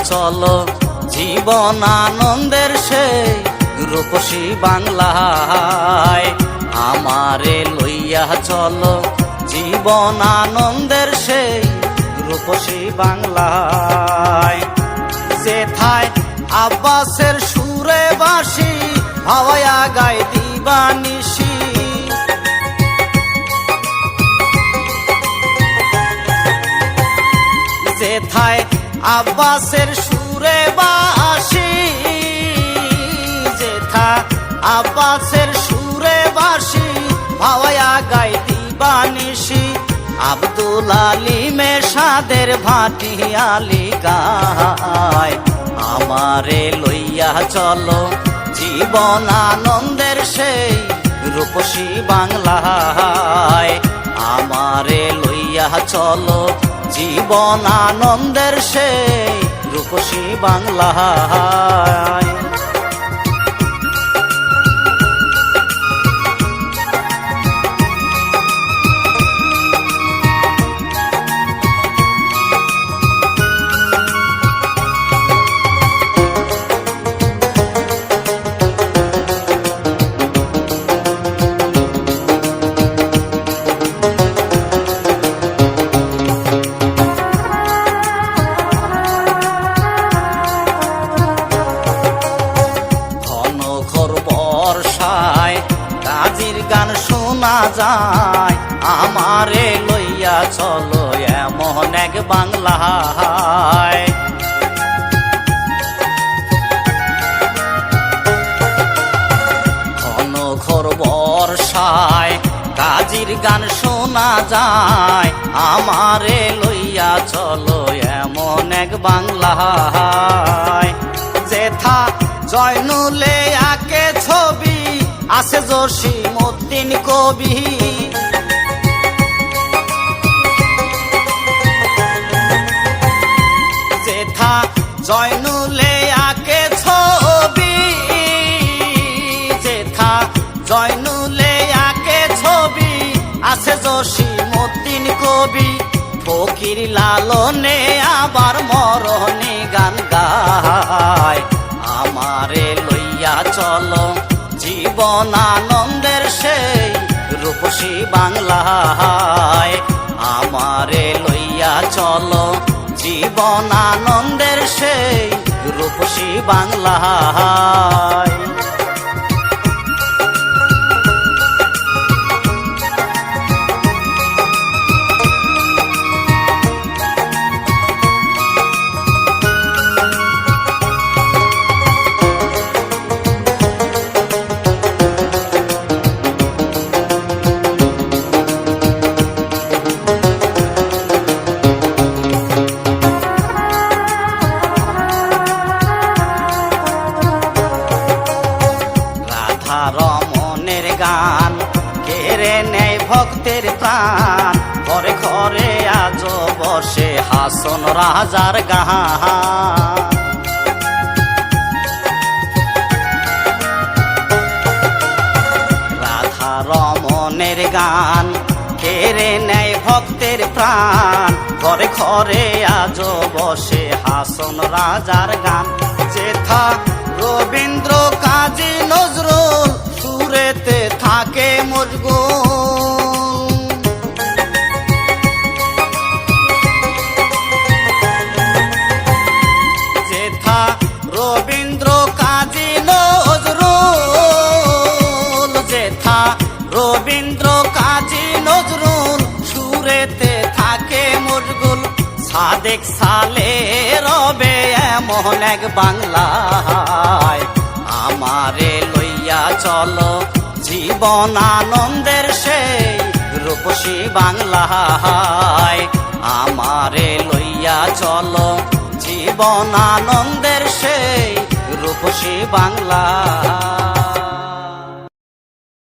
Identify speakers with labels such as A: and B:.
A: চলো জীবন আনন্দের সেই রূপসী বাংলায়। আমারে লইয়া চলো জীবন আনন্দের সেই রূপসী বাংলায়। যেথায় আব্বাসের সুরে বাঁশি ভাওয়ায়া গায় দিবানিশি, যেথায় আব্বাসের সুরে বাঁশি, যেথা আব্বাসের সুরে বাঁশি ভাওয়ায়া গায় দিবানিশি। আব্দুল আলিমে সাদের ভাটি আলি গায়। আমারে লইয়া চলো জীবন আনন্দের সেই রূপসী বাংলায়। আমারে লইয়া চলো জীবন আনন্দের সেই রূপসী বাংলায়। কাজীর গান শোনা যায়। আমারে লইয়া চলো এমন এক বাংলায়। ঘন ঘোর বর্ষায় কাজীর গান শোনা যায়। আমারে লইয়া চলো এমন এক বাংলায়। যেথা জয়নুলে আঁকে ছবি আছে জসীমউদ্দিন কবি, যেথা জয়নুলে আঁকে ছবি, যেথা জয়নুলে আঁকে ছবি আছে জসীমউদ্দিন কবি। ফকির লালনে আবার মরণে গান গায়। আমারে লইয়া চলো জীবন আনন্দের সেই রূপসী বাংলায়। আমারে লইয়া চলো জীবন আনন্দের সেই রূপসী বাংলায়। রমণের গান কেড়ে নেয় ভক্তের প্রাণ। ঘরে ঘরে আজ বসে হাসন রাজার গান। রাধা রমণের গান কেড়ে নেয় ভক্তের প্রাণ। ঘরে ঘরে আজ বসে হাসন রাজার গান। যেথা রবীন্দ্র কাজী নজরুল সুরেতে থাকে মশগুল, যেথা রবীন্দ্র কাজী নজরুল, যেথা রবীন্দ্র কাজী নজরুল সুরেতে থাকে মশগুল। সাদেক সালে রবে এমন এক বাংলায়। আমারে লইয়া চলো জীবন আনন্দের সেই রূপসী বাংলায়। আমারে লইয়া চলো জীবন আনন্দের সেই রূপসী বাংলায়।